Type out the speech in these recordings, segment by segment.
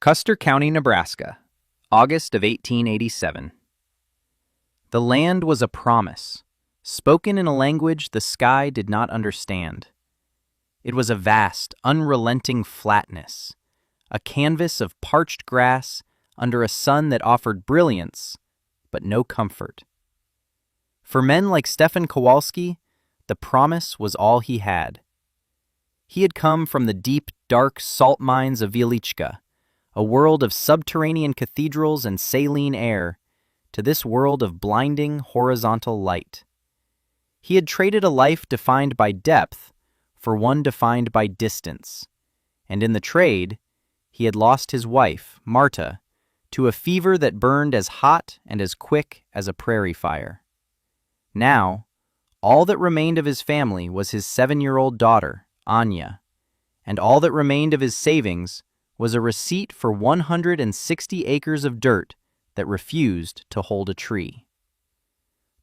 Custer County, Nebraska, August of 1887. The land was a promise, spoken in a language the sky did not understand. It was a vast, unrelenting flatness, a canvas of parched grass under a sun that offered brilliance, but no comfort. For men like Stefan Kowalski, the promise was all he had. He had come from the deep, dark salt mines of Wieliczka, a world of subterranean cathedrals and saline air, to this world of blinding, horizontal light. He had traded a life defined by depth for one defined by distance, and in the trade, he had lost his wife, Marta, to a fever that burned as hot and as quick as a prairie fire. Now, all that remained of his family was his 7-year-old daughter, Anya, and all that remained of his savings was a receipt for 160 acres of dirt that refused to hold a tree.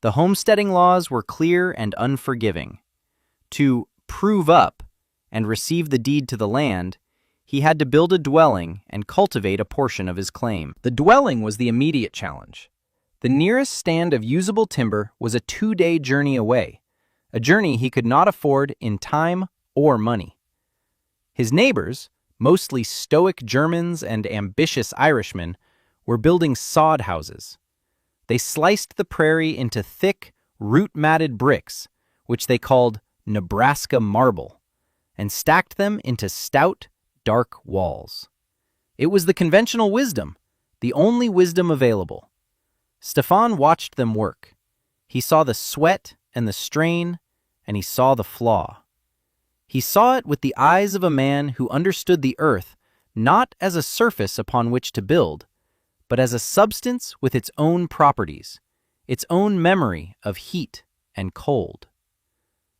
The homesteading laws were clear and unforgiving. To prove up and receive the deed to the land, he had to build a dwelling and cultivate a portion of his claim. The dwelling was the immediate challenge. The nearest stand of usable timber was a 2-day journey away, a journey he could not afford in time or money. His neighbors, mostly stoic Germans and ambitious Irishmen, were building sod houses. They sliced the prairie into thick, root-matted bricks, which they called Nebraska marble, and stacked them into stout, dark walls. It was the conventional wisdom, the only wisdom available. Stefan watched them work. He saw the sweat and the strain, and he saw the flaw. He saw it with the eyes of a man who understood the earth not as a surface upon which to build, but as a substance with its own properties, its own memory of heat and cold.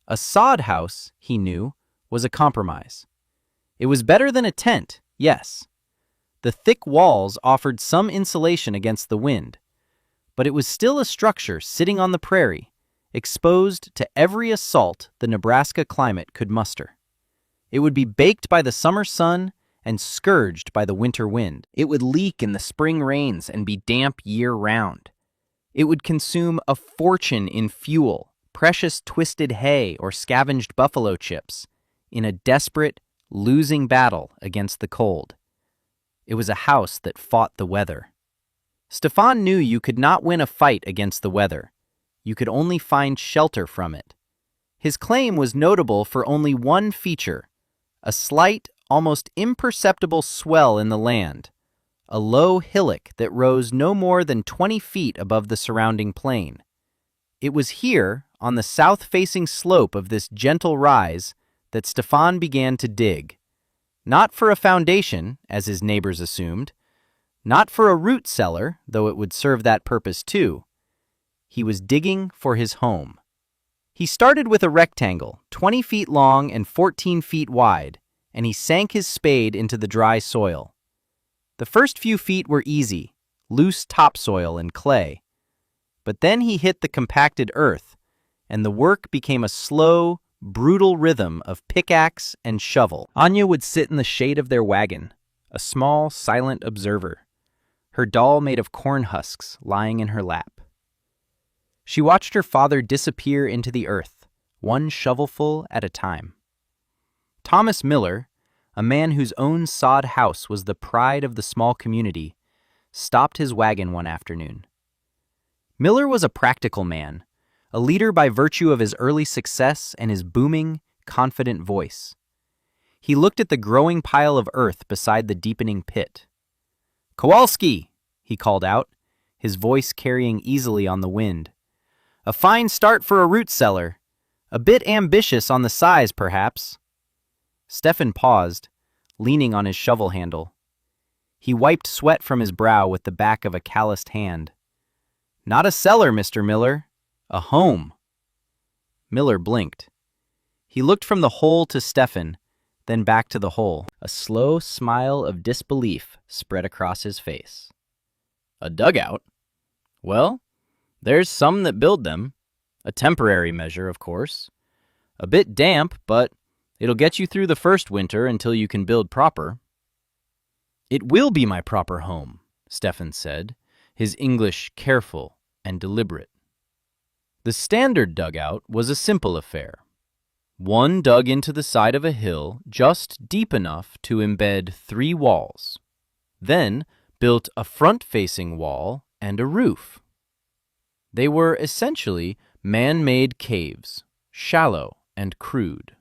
A sod house, he knew, was a compromise. It was better than a tent, yes. The thick walls offered some insulation against the wind, but it was still a structure sitting on the prairie, exposed to every assault the Nebraska climate could muster. It would be baked by the summer sun and scourged by the winter wind. It would leak in the spring rains and be damp year-round. It would consume a fortune in fuel, precious twisted hay, or scavenged buffalo chips in a desperate, losing battle against the cold. It was a house that fought the weather. Stefan knew you could not win a fight against the weather. You could only find shelter from it. His claim was notable for only one feature, a slight, almost imperceptible swell in the land, a low hillock that rose no more than 20 feet above the surrounding plain. It was here, on the south-facing slope of this gentle rise, that Stefan began to dig. Not for a foundation, as his neighbors assumed, not for a root cellar, though it would serve that purpose too. He was digging for his home. He started with a rectangle, 20 feet long and 14 feet wide, and he sank his spade into the dry soil. The first few feet were easy, loose topsoil and clay. But then he hit the compacted earth, and the work became a slow, brutal rhythm of pickaxe and shovel. Anya would sit in the shade of their wagon, a small, silent observer, her doll made of corn husks lying in her lap. She watched her father disappear into the earth, one shovelful at a time. Thomas Miller, a man whose own sod house was the pride of the small community, stopped his wagon one afternoon. Miller was a practical man, a leader by virtue of his early success and his booming, confident voice. He looked at the growing pile of earth beside the deepening pit. "Kowalski!" he called out, his voice carrying easily on the wind. "A fine start for a root cellar. A bit ambitious on the size, perhaps." Stefan paused, leaning on his shovel handle. He wiped sweat from his brow with the back of a calloused hand. "Not a cellar, Mr. Miller. A home." Miller blinked. He looked from the hole to Stefan, then back to the hole. A slow smile of disbelief spread across his face. "A dugout? Well, there's some that build them. A temporary measure, of course. A bit damp, but it'll get you through the first winter until you can build proper." "It will be my proper home," Stefan said, his English careful and deliberate. The standard dugout was a simple affair. One dug into the side of a hill just deep enough to embed 3 walls, then built a front-facing wall and a roof. They were essentially man-made caves, shallow and crude.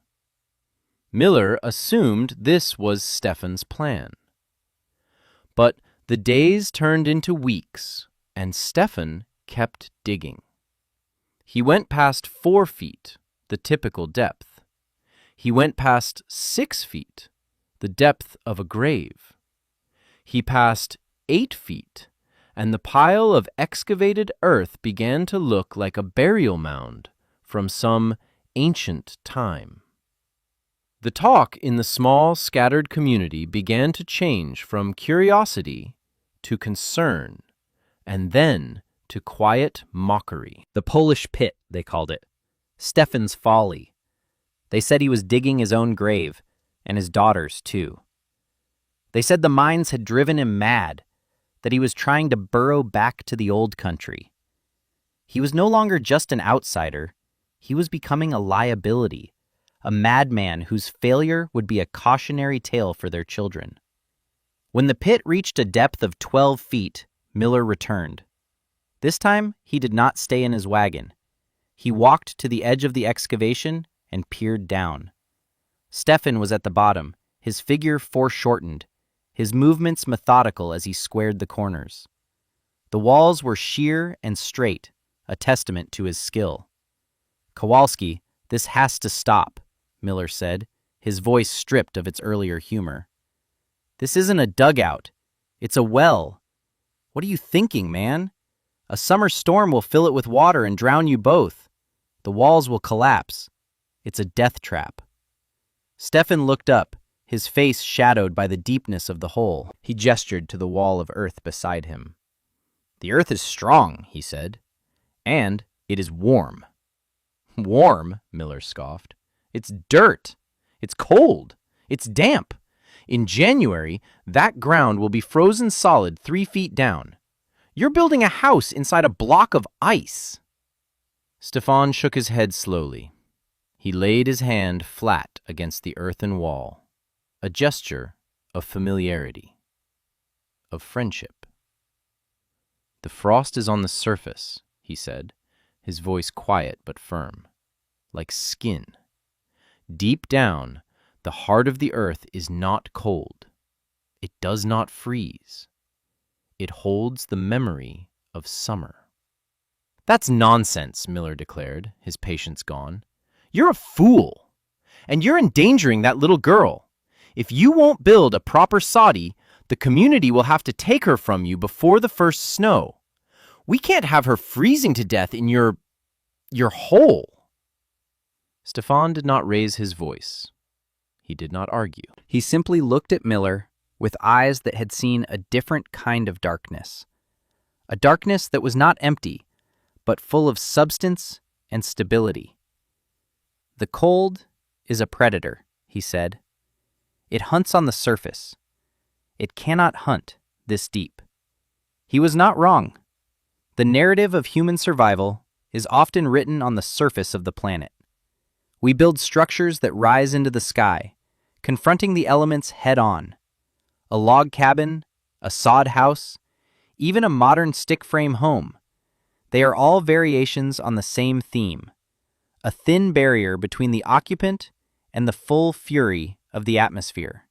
Miller assumed this was Stefan's plan. But the days turned into weeks, and Stefan kept digging. He went past 4 feet, the typical depth. He went past 6 feet, the depth of a grave. He passed 8 feet, and the pile of excavated earth began to look like a burial mound from some ancient time. The talk in the small, scattered community began to change from curiosity to concern, and then to quiet mockery. The Polish pit, they called it. Stefan's folly. They said he was digging his own grave, and his daughter's too. They said the mines had driven him mad, that he was trying to burrow back to the old country. He was no longer just an outsider. He was becoming a liability, a madman whose failure would be a cautionary tale for their children. When the pit reached a depth of 12 feet, Miller returned. This time, he did not stay in his wagon. He walked to the edge of the excavation and peered down. Stefan was at the bottom, his figure foreshortened, his movements methodical as he squared the corners. The walls were sheer and straight, a testament to his skill. "Kowalski, this has to stop," Miller said, his voice stripped of its earlier humor. "This isn't a dugout. It's a well. What are you thinking, man? A summer storm will fill it with water and drown you both. The walls will collapse. It's a death trap." Stefan looked up, his face shadowed by the deepness of the hole. He gestured to the wall of earth beside him. "The earth is strong," he said, "and it is warm." "Warm?" Miller scoffed. "It's dirt. It's cold. It's damp. In January, that ground will be frozen solid 3 feet down. You're building a house inside a block of ice." Stefan shook his head slowly. He laid his hand flat against the earthen wall, a gesture of familiarity, of friendship. "The frost is on the surface," he said, his voice quiet but firm, like skin. "Deep down, the heart of the earth is not cold. It does not freeze. It holds the memory of summer." "That's nonsense," Miller declared, his patience gone. "You're a fool, and you're endangering that little girl. If you won't build a proper soddy, the community will have to take her from you before the first snow. We can't have her freezing to death in your hole." Stefan did not raise his voice. He did not argue. He simply looked at Miller with eyes that had seen a different kind of darkness. A darkness that was not empty, but full of substance and stability. "The cold is a predator," he said. "It hunts on the surface. It cannot hunt this deep." He was not wrong. The narrative of human survival is often written on the surface of the planet. We build structures that rise into the sky, confronting the elements head-on. A log cabin, a sod house, even a modern stick-frame home. They are all variations on the same theme, a thin barrier between the occupant and the full fury of the atmosphere.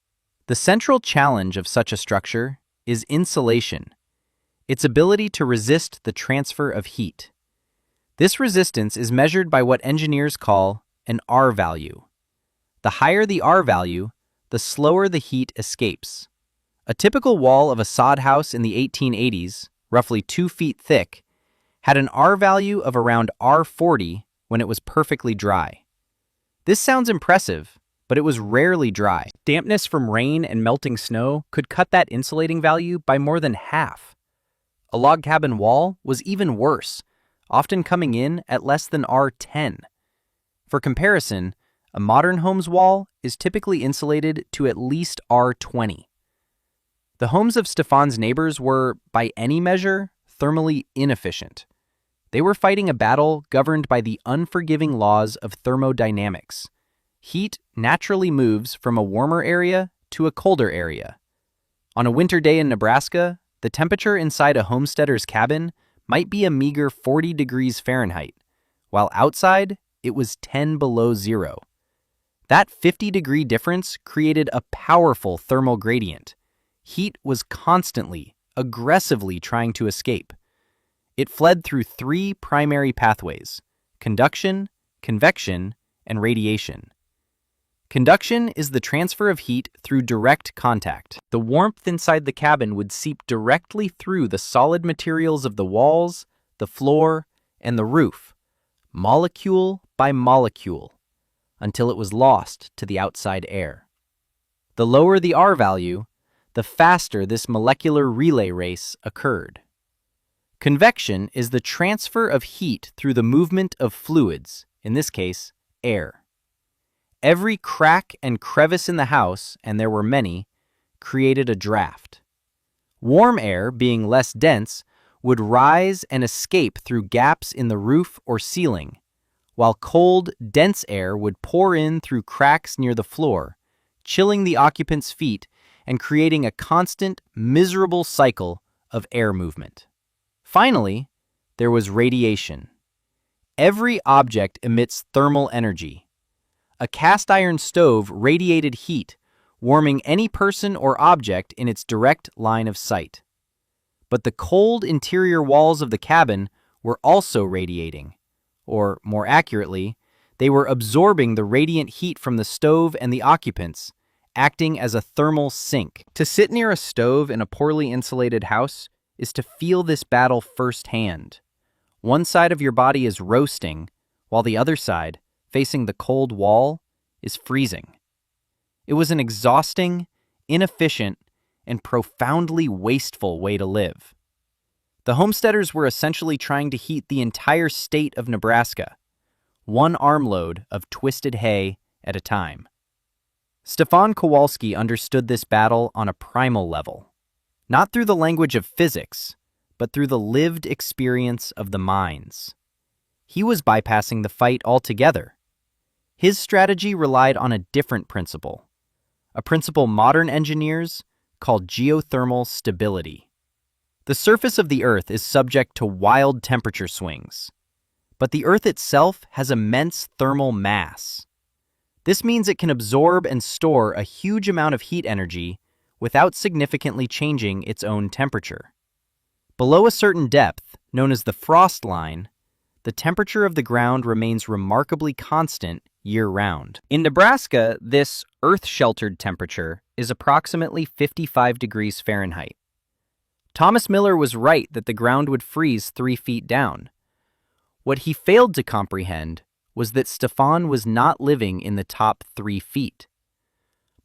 The central challenge of such a structure is insulation, its ability to resist the transfer of heat. This resistance is measured by what engineers call an R value. The higher the R value, the slower the heat escapes. A typical wall of a sod house in the 1880s, roughly 2 feet thick, had an R value of around R40 when it was perfectly dry. This sounds impressive, but it was rarely dry. Dampness from rain and melting snow could cut that insulating value by more than half. A log cabin wall was even worse, often coming in at less than R10. For comparison, a modern home's wall is typically insulated to at least R20. The homes of Stefan's neighbors were, by any measure, thermally inefficient. They were fighting a battle governed by the unforgiving laws of thermodynamics. Heat naturally moves from a warmer area to a colder area. On a winter day in Nebraska, the temperature inside a homesteader's cabin might be a meager 40 degrees Fahrenheit, while outside it was 10 below zero. That 50-degree difference created a powerful thermal gradient. Heat was constantly, aggressively trying to escape. It fled through three primary pathways: conduction, convection, and radiation. Conduction is the transfer of heat through direct contact. The warmth inside the cabin would seep directly through the solid materials of the walls, the floor, and the roof, molecule by molecule, until it was lost to the outside air. The lower the R value, the faster this molecular relay race occurred. Convection is the transfer of heat through the movement of fluids, in this case, air. Every crack and crevice in the house, and there were many, created a draft. Warm air, being less dense, would rise and escape through gaps in the roof or ceiling, while cold, dense air would pour in through cracks near the floor, chilling the occupants' feet and creating a constant, miserable cycle of air movement. Finally, there was radiation. Every object emits thermal energy. A cast iron stove radiated heat, warming any person or object in its direct line of sight. But the cold interior walls of the cabin were also radiating, or more accurately, they were absorbing the radiant heat from the stove and the occupants, acting as a thermal sink. To sit near a stove in a poorly insulated house is to feel this battle firsthand. One side of your body is roasting, while the other side, facing the cold wall, is freezing. It was an exhausting, inefficient, and profoundly wasteful way to live. The homesteaders were essentially trying to heat the entire state of Nebraska, one armload of twisted hay at a time. Stefan Kowalski understood this battle on a primal level, not through the language of physics, but through the lived experience of the mines. He was bypassing the fight altogether. His strategy relied on a different principle, a principle modern engineers call geothermal stability. The surface of the Earth is subject to wild temperature swings, but the Earth itself has immense thermal mass. This means it can absorb and store a huge amount of heat energy without significantly changing its own temperature. Below a certain depth, known as the frost line, the temperature of the ground remains remarkably constant year-round. In Nebraska, this Earth-sheltered temperature is approximately 55 degrees Fahrenheit. Thomas Miller was right that the ground would freeze 3 feet down. What he failed to comprehend was that Stefan was not living in the top 3 feet.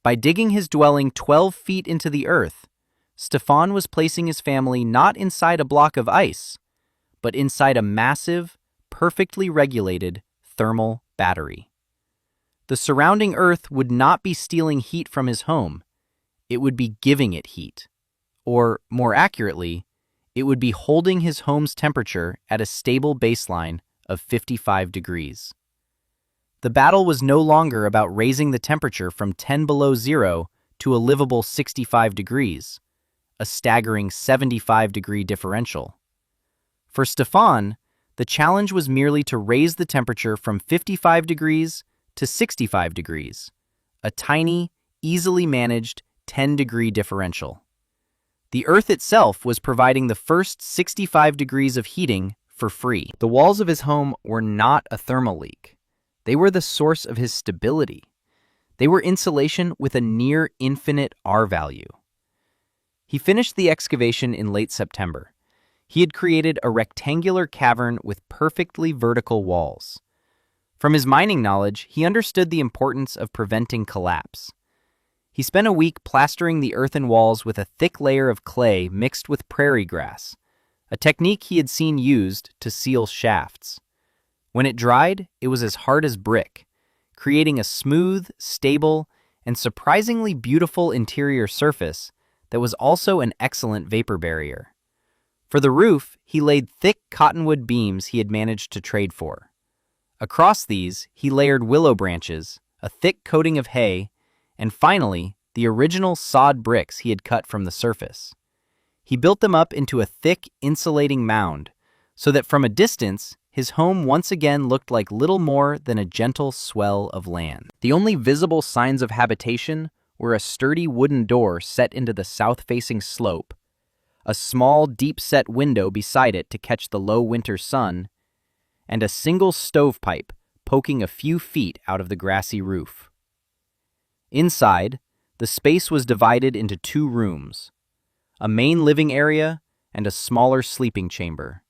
By digging his dwelling 12 feet into the earth, Stefan was placing his family not inside a block of ice, but inside a massive, perfectly regulated thermal battery. The surrounding earth would not be stealing heat from his home, it would be giving it heat. Or, more accurately, it would be holding his home's temperature at a stable baseline of 55 degrees. The battle was no longer about raising the temperature from 10 below zero to a livable 65 degrees, a staggering 75-degree differential. For Stefan, the challenge was merely to raise the temperature from 55 degrees to 65 degrees, a tiny, easily managed 10-degree differential. The Earth itself was providing the first 65 degrees of heating for free. The walls of his home were not a thermal leak. They were the source of his stability. They were insulation with a near infinite R value. He finished the excavation in late September. He had created a rectangular cavern with perfectly vertical walls. From his mining knowledge, he understood the importance of preventing collapse. He spent a week plastering the earthen walls with a thick layer of clay mixed with prairie grass, a technique he had seen used to seal shafts. When it dried, it was as hard as brick, creating a smooth, stable, and surprisingly beautiful interior surface that was also an excellent vapor barrier. For the roof, he laid thick cottonwood beams he had managed to trade for. Across these, he layered willow branches, a thick coating of hay, and finally, the original sod bricks he had cut from the surface. He built them up into a thick, insulating mound, so that from a distance, his home once again looked like little more than a gentle swell of land. The only visible signs of habitation were a sturdy wooden door set into the south-facing slope, a small, deep-set window beside it to catch the low winter sun, and a single stovepipe poking a few feet out of the grassy roof. Inside, the space was divided into 2 rooms, a main living area and a smaller sleeping chamber.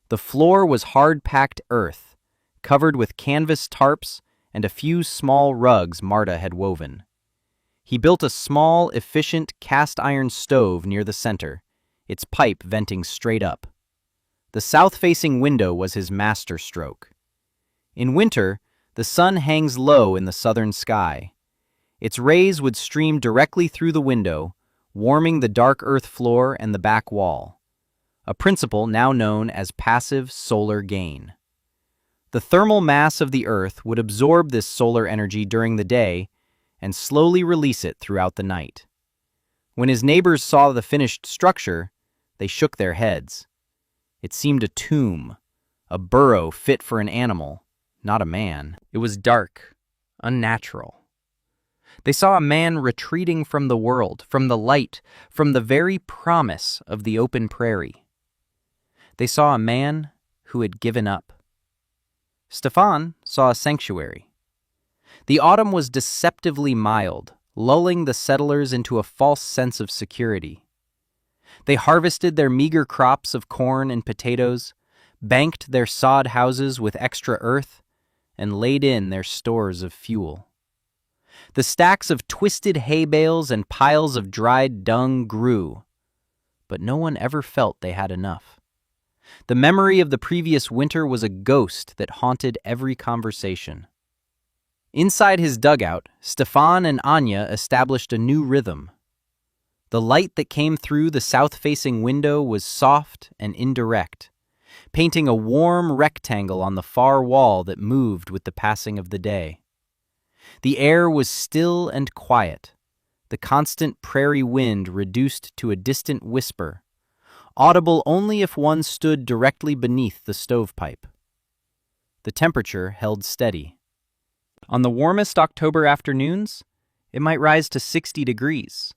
The floor was hard-packed earth, covered with canvas tarps and a few small rugs Marta had woven. He built a small, efficient cast-iron stove near the center, its pipe venting straight up. The south-facing window was his masterstroke. In winter, the sun hangs low in the southern sky. Its rays would stream directly through the window, warming the dark earth floor and the back wall, a principle now known as passive solar gain. The thermal mass of the earth would absorb this solar energy during the day and slowly release it throughout the night. When his neighbors saw the finished structure, they shook their heads. It seemed a tomb, a burrow fit for an animal, not a man. It was dark, unnatural. They saw a man retreating from the world, from the light, from the very promise of the open prairie. They saw a man who had given up. Stefan saw a sanctuary. The autumn was deceptively mild, lulling the settlers into a false sense of security. They harvested their meager crops of corn and potatoes, banked their sod houses with extra earth, and laid in their stores of fuel. The stacks of twisted hay bales and piles of dried dung grew, but no one ever felt they had enough. The memory of the previous winter was a ghost that haunted every conversation. Inside his dugout, Stefan and Anya established a new rhythm. The light that came through the south-facing window was soft and indirect, painting a warm rectangle on the far wall that moved with the passing of the day. The air was still and quiet, the constant prairie wind reduced to a distant whisper, audible only if one stood directly beneath the stovepipe. The temperature held steady. On the warmest October afternoons, it might rise to 60 degrees.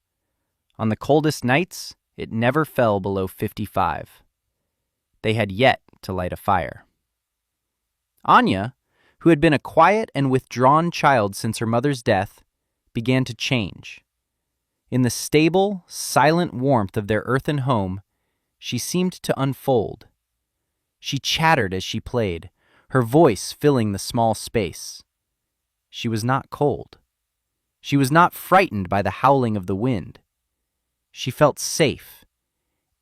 On the coldest nights, it never fell below 55. They had yet to light a fire. Anya, who had been a quiet and withdrawn child since her mother's death, began to change. In the stable, silent warmth of their earthen home, she seemed to unfold. She chattered as she played, her voice filling the small space. She was not cold. She was not frightened by the howling of the wind. She felt safe,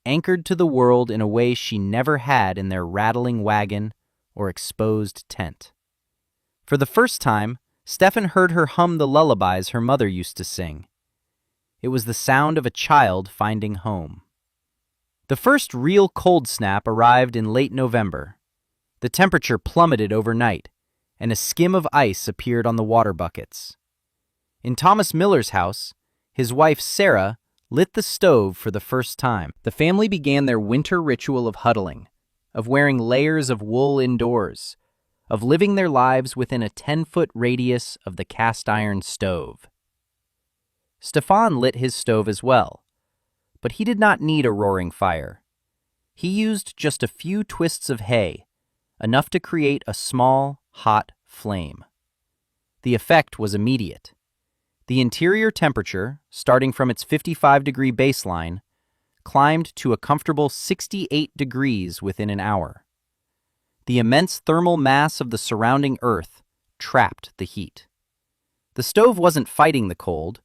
anchored to the world in a way she never had in their rattling wagon or exposed tent. For the first time, Stefan heard her hum the lullabies her mother used to sing. It was the sound of a child finding home. The first real cold snap arrived in late November. The temperature plummeted overnight, and a skim of ice appeared on the water buckets. In Thomas Miller's house, his wife Sarah lit the stove for the first time. The family began their winter ritual of huddling, of wearing layers of wool indoors, of living their lives within a 10-foot radius of the cast-iron stove. Stefan lit his stove as well, but he did not need a roaring fire. He used just a few twists of hay, enough to create a small, hot flame. The effect was immediate. The interior temperature, starting from its 55-degree baseline, climbed to a comfortable 68 degrees within an hour. The immense thermal mass of the surrounding earth trapped the heat. The stove wasn't fighting the cold.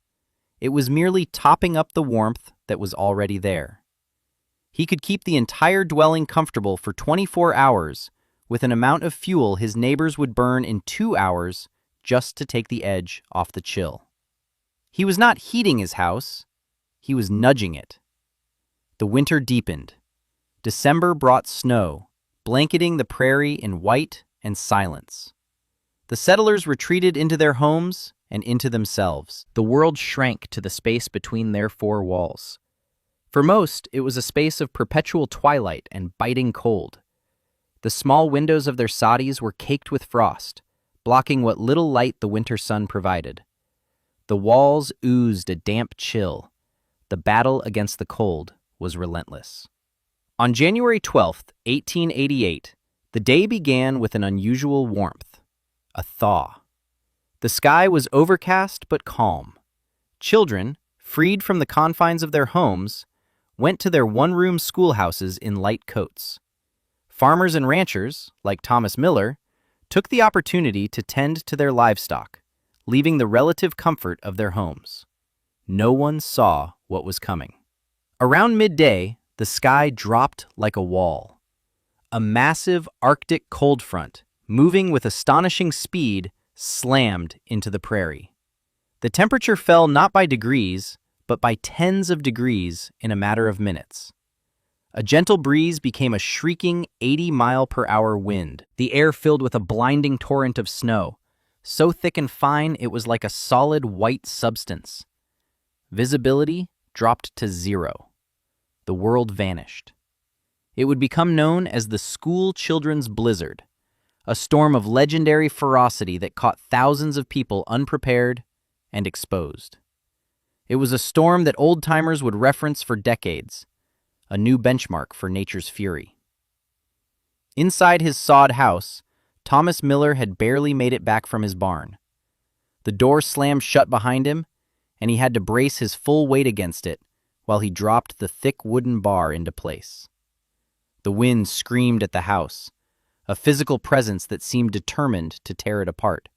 It was merely topping up the warmth that was already there. He could keep the entire dwelling comfortable for 24 hours with an amount of fuel his neighbors would burn in 2 hours just to take the edge off the chill. He was not heating his house. He was nudging it. The winter deepened. December brought snow, blanketing the prairie in white and silence. The settlers retreated into their homes and into themselves. The world shrank to the space between their four walls. For most, it was a space of perpetual twilight and biting cold. The small windows of their soddies were caked with frost, blocking what little light the winter sun provided. The walls oozed a damp chill. The battle against the cold was relentless. On January 12th, 1888, the day began with an unusual warmth, a thaw. The sky was overcast but calm. Children, freed from the confines of their homes, went to their one-room schoolhouses in light coats. Farmers and ranchers, like Thomas Miller, took the opportunity to tend to their livestock, leaving the relative comfort of their homes. No one saw what was coming. Around midday, the sky dropped like a wall. A massive Arctic cold front, moving with astonishing speed, slammed into the prairie. The temperature fell not by degrees, but by tens of degrees in a matter of minutes. A gentle breeze became a shrieking 80-mile-per-hour wind, the air filled with a blinding torrent of snow, so thick and fine it was like a solid white substance. Visibility dropped to zero. The world vanished. It would become known as the school children's blizzard, a storm of legendary ferocity that caught thousands of people unprepared and exposed. It was a storm that old-timers would reference for decades, a new benchmark for nature's fury. Inside his sod house, Thomas Miller had barely made it back from his barn. The door slammed shut behind him, and he had to brace his full weight against it while he dropped the thick wooden bar into place. The wind screamed at the house, a physical presence that seemed determined to tear it apart.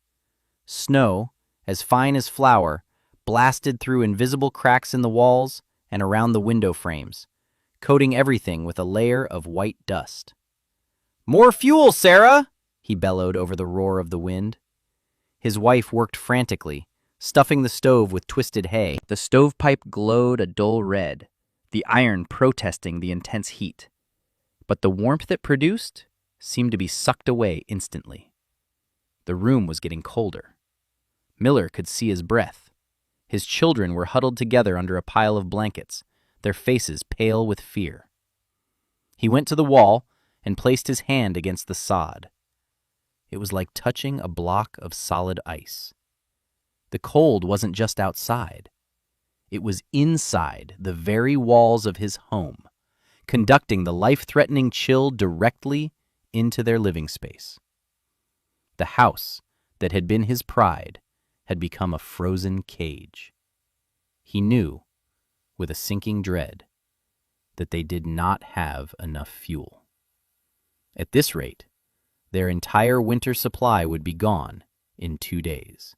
Snow, as fine as flour, blasted through invisible cracks in the walls and around the window frames, coating everything with a layer of white dust. "More fuel, Sarah!" he bellowed over the roar of the wind. His wife worked frantically, stuffing the stove with twisted hay. The stovepipe glowed a dull red, the iron protesting the intense heat. But the warmth it produced seemed to be sucked away instantly. The room was getting colder. Miller could see his breath. His children were huddled together under a pile of blankets, their faces pale with fear. He went to the wall and placed his hand against the sod. It was like touching a block of solid ice. The cold wasn't just outside. It was inside the very walls of his home, conducting the life-threatening chill directly into their living space. The house that had been his pride had become a frozen cage. He knew, with a sinking dread, that they did not have enough fuel. At this rate, their entire winter supply would be gone in 2 days,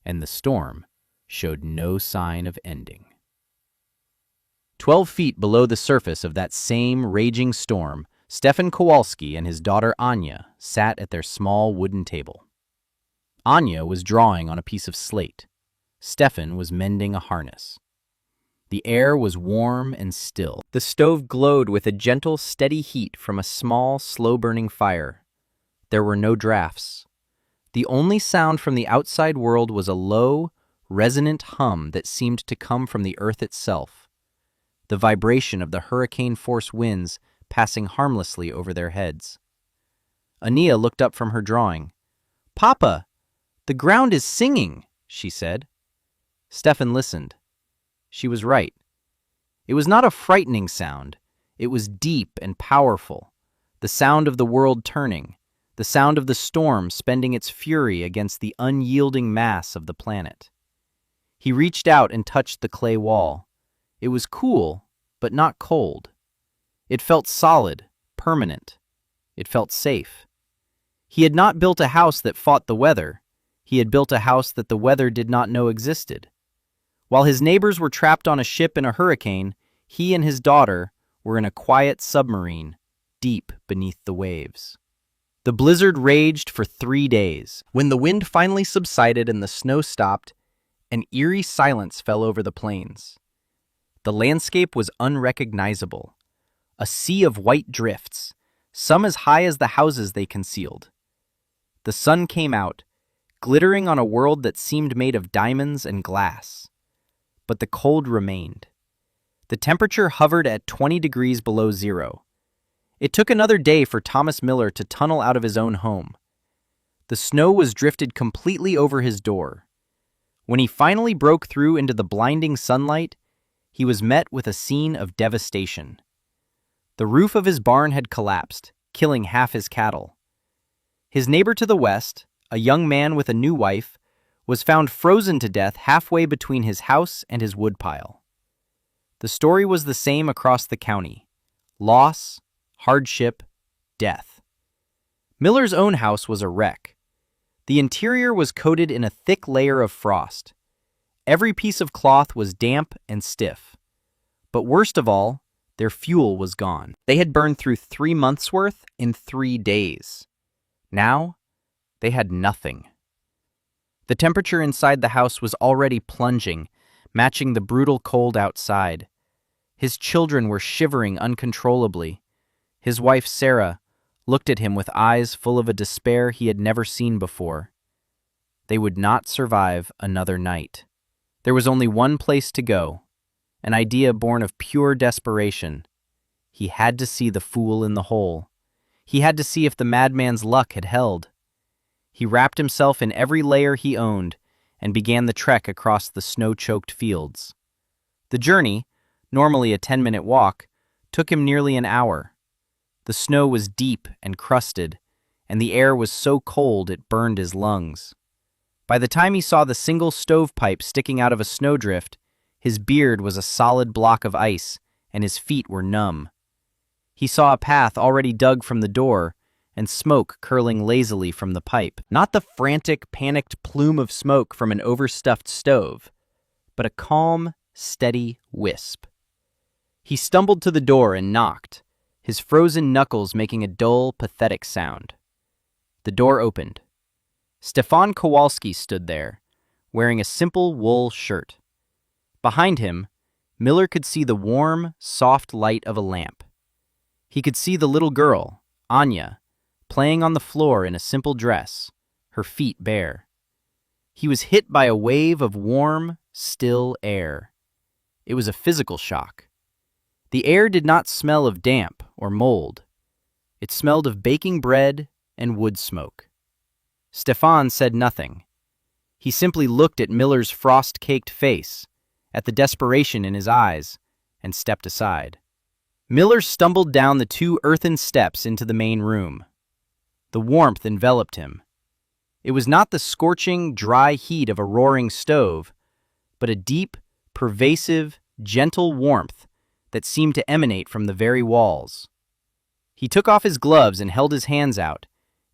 and the storm showed no sign of ending. 12 feet below the surface of that same raging storm, Stefan Kowalski and his daughter Anya sat at their small wooden table. Anya was drawing on a piece of slate. Stefan was mending a harness. The air was warm and still. The stove glowed with a gentle, steady heat from a small, slow-burning fire. There were no drafts. The only sound from the outside world was a low, resonant hum that seemed to come from the earth itself, the vibration of the hurricane-force winds passing harmlessly over their heads. Ania looked up from her drawing. "Papa, the ground is singing," she said. Stefan listened. She was right. It was not a frightening sound. It was deep and powerful, the sound of the world turning, the sound of the storm spending its fury against the unyielding mass of the planet. He reached out and touched the clay wall. It was cool, but not cold. It felt solid, permanent. It felt safe. He had not built a house that fought the weather. He had built a house that the weather did not know existed. While his neighbors were trapped on a ship in a hurricane, he and his daughter were in a quiet submarine, deep beneath the waves. The blizzard raged for 3 days. When the wind finally subsided and the snow stopped, an eerie silence fell over the plains. The landscape was unrecognizable. A sea of white drifts, some as high as the houses they concealed. The sun came out, glittering on a world that seemed made of diamonds and glass. But the cold remained. The temperature hovered at 20 degrees below zero. It took another day for Thomas Miller to tunnel out of his own home. The snow was drifted completely over his door. When he finally broke through into the blinding sunlight, he was met with a scene of devastation. The roof of his barn had collapsed, killing half his cattle. His neighbor to the west, a young man with a new wife, was found frozen to death halfway between his house and his woodpile. The story was the same across the county: loss, hardship, death. Miller's own house was a wreck. The interior was coated in a thick layer of frost. Every piece of cloth was damp and stiff. But worst of all, their fuel was gone. They had burned through 3 months' worth in 3 days. Now, they had nothing. The temperature inside the house was already plunging, matching the brutal cold outside. His children were shivering uncontrollably. His wife, Sarah, looked at him with eyes full of a despair he had never seen before. They would not survive another night. There was only one place to go, an idea born of pure desperation. He had to see the fool in the hole. He had to see if the madman's luck had held. He wrapped himself in every layer he owned and began the trek across the snow-choked fields. The journey, normally a 10-minute walk, took him nearly an hour. The snow was deep and crusted, and the air was so cold it burned his lungs. By the time he saw the single stovepipe sticking out of a snowdrift, his beard was a solid block of ice, and his feet were numb. He saw a path already dug from the door, and smoke curling lazily from the pipe. Not the frantic, panicked plume of smoke from an overstuffed stove, but a calm, steady wisp. He stumbled to the door and knocked, his frozen knuckles making a dull, pathetic sound. The door opened. Stefan Kowalski stood there, wearing a simple wool shirt. Behind him, Miller could see the warm, soft light of a lamp. He could see the little girl, Anya, playing on the floor in a simple dress, her feet bare. He was hit by a wave of warm, still air. It was a physical shock. The air did not smell of damp or mold. It smelled of baking bread and wood smoke. Stefan said nothing. He simply looked at Miller's frost-caked face, at the desperation in his eyes, and stepped aside. Miller stumbled down the 2 earthen steps into the main room. The warmth enveloped him. It was not the scorching, dry heat of a roaring stove, but a deep, pervasive, gentle warmth that seemed to emanate from the very walls. He took off his gloves and held his hands out,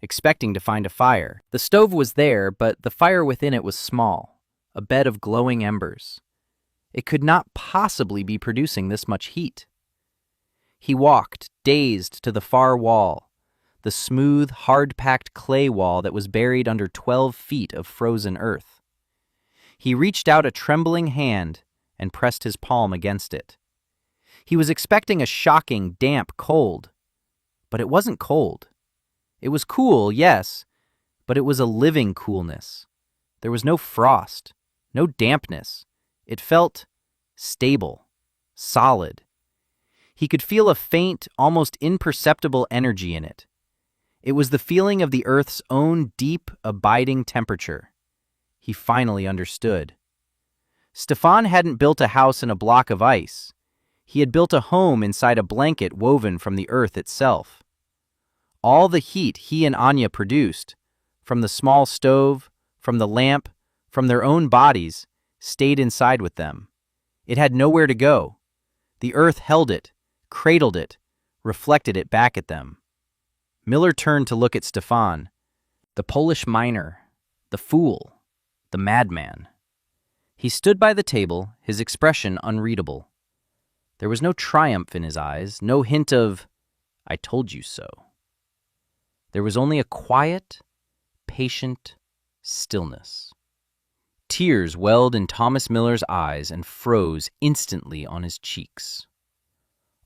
expecting to find a fire. The stove was there, but the fire within it was small, a bed of glowing embers. It could not possibly be producing this much heat. He walked, dazed, to the far wall, the smooth, hard-packed clay wall that was buried under 12 feet of frozen earth. He reached out a trembling hand and pressed his palm against it. He was expecting a shocking, damp cold, but it wasn't cold. It was cool, yes, but it was a living coolness. There was no frost, no dampness. It felt stable, solid. He could feel a faint, almost imperceptible energy in it. It was the feeling of the Earth's own deep, abiding temperature. He finally understood. Stefan hadn't built a house in a block of ice. He had built a home inside a blanket woven from the earth itself. All the heat he and Anya produced, from the small stove, from the lamp, from their own bodies, stayed inside with them. It had nowhere to go. The earth held it, cradled it, reflected it back at them. Miller turned to look at Stefan, the Polish miner, the fool, the madman. He stood by the table, his expression unreadable. There was no triumph in his eyes, no hint of, "I told you so." There was only a quiet, patient stillness. Tears welled in Thomas Miller's eyes and froze instantly on his cheeks.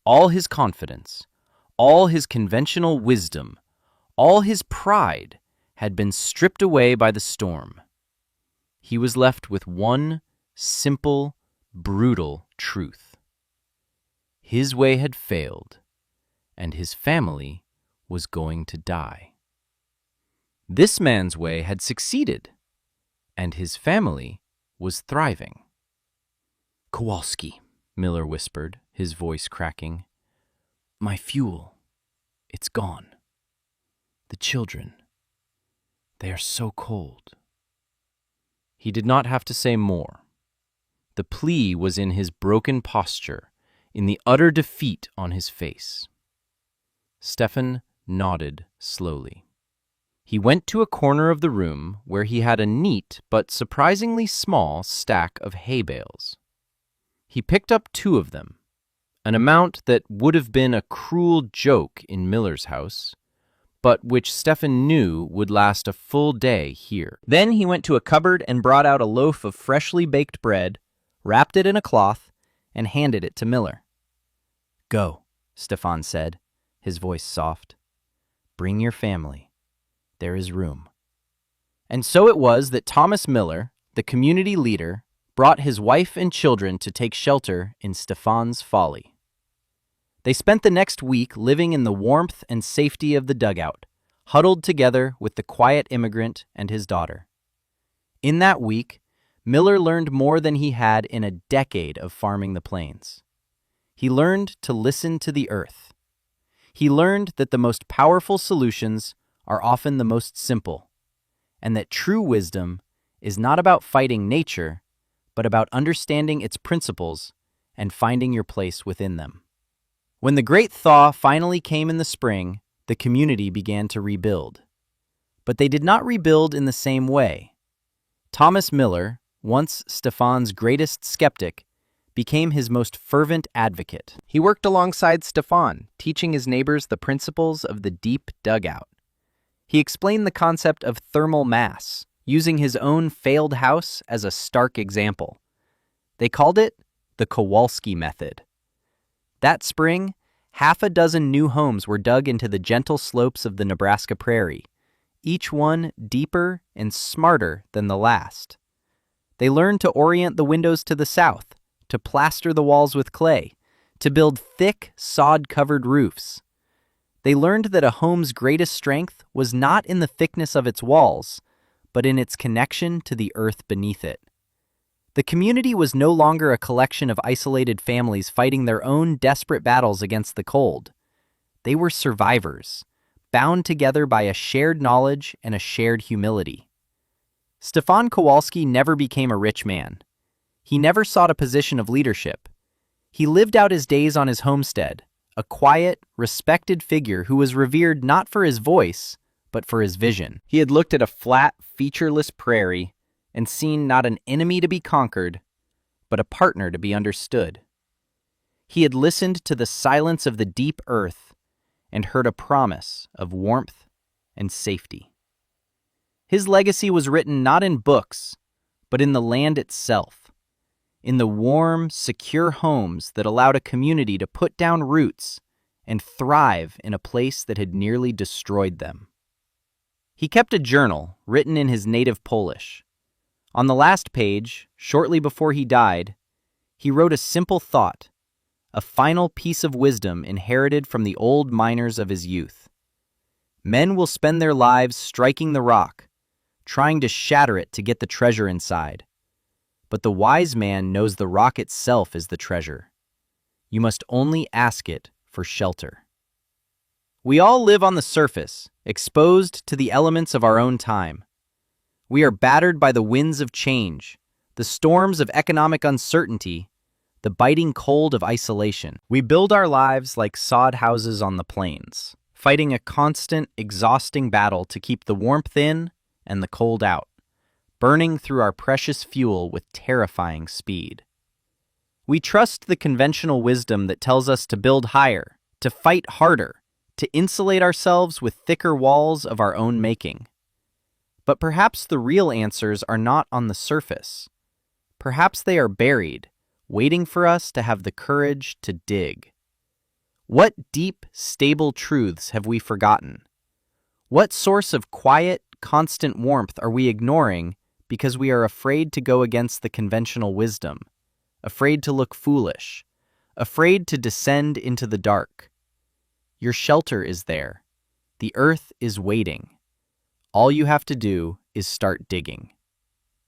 All his confidence, all his conventional wisdom, all his pride had been stripped away by the storm. He was left with one simple, brutal truth. His way had failed, and his family was going to die. This man's way had succeeded, and his family was thriving. "Kowalski," Miller whispered, his voice cracking. "My fuel, it's gone. The children, they are so cold." He did not have to say more. The plea was in his broken posture, in the utter defeat on his face. Stefan nodded slowly. He went to a corner of the room where he had a neat but surprisingly small stack of hay bales. He picked up 2 of them, an amount that would have been a cruel joke in Miller's house, but which Stefan knew would last a full day here. Then he went to a cupboard and brought out a loaf of freshly baked bread, wrapped it in a cloth, and handed it to Miller. "Go," Stefan said, his voice soft. "Bring your family. There is room." And so it was that Thomas Miller, the community leader, brought his wife and children to take shelter in Stefan's folly. They spent the next week living in the warmth and safety of the dugout, huddled together with the quiet immigrant and his daughter. In that week, Miller learned more than he had in a decade of farming the plains. He learned to listen to the earth. He learned that the most powerful solutions are often the most simple, and that true wisdom is not about fighting nature, but about understanding its principles and finding your place within them. When the great thaw finally came in the spring, the community began to rebuild. But they did not rebuild in the same way. Thomas Miller, once Stefan's greatest skeptic, became his most fervent advocate. He worked alongside Stefan, teaching his neighbors the principles of the deep dugout. He explained the concept of thermal mass, using his own failed house as a stark example. They called it the Kowalski method. That spring, 6 new homes were dug into the gentle slopes of the Nebraska prairie, each one deeper and smarter than the last. They learned to orient the windows to the south, to plaster the walls with clay, to build thick, sod-covered roofs. They learned that a home's greatest strength was not in the thickness of its walls, but in its connection to the earth beneath it. The community was no longer a collection of isolated families fighting their own desperate battles against the cold. They were survivors, bound together by a shared knowledge and a shared humility. Stefan Kowalski never became a rich man. He never sought a position of leadership. He lived out his days on his homestead, a quiet, respected figure who was revered not for his voice, but for his vision. He had looked at a flat, featureless prairie and seen not an enemy to be conquered, but a partner to be understood. He had listened to the silence of the deep earth and heard a promise of warmth and safety. His legacy was written not in books, but in the land itself, in the warm, secure homes that allowed a community to put down roots and thrive in a place that had nearly destroyed them. He kept a journal written in his native Polish. On the last page, shortly before he died, he wrote a simple thought, a final piece of wisdom inherited from the old miners of his youth. Men will spend their lives striking the rock, trying to shatter it to get the treasure inside. But the wise man knows the rock itself is the treasure. You must only ask it for shelter. We all live on the surface, exposed to the elements of our own time. We are battered by the winds of change, the storms of economic uncertainty, the biting cold of isolation. We build our lives like sod houses on the plains, fighting a constant, exhausting battle to keep the warmth in and the cold out, burning through our precious fuel with terrifying speed. We trust the conventional wisdom that tells us to build higher, to fight harder, to insulate ourselves with thicker walls of our own making. But perhaps the real answers are not on the surface. Perhaps they are buried, waiting for us to have the courage to dig. What deep, stable truths have we forgotten? What source of quiet, constant warmth are we ignoring because we are afraid to go against the conventional wisdom, afraid to look foolish, afraid to descend into the dark? Your shelter is there. The earth is waiting. All you have to do is start digging.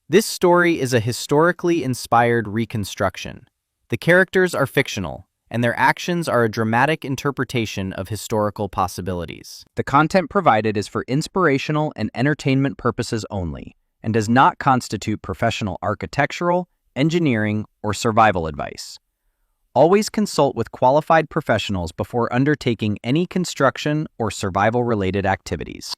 This story is a historically inspired reconstruction. The characters are fictional, and their actions are a dramatic interpretation of historical possibilities. The content provided is for inspirational and entertainment purposes only, and does not constitute professional architectural, engineering, or survival advice. Always consult with qualified professionals before undertaking any construction or survival-related activities.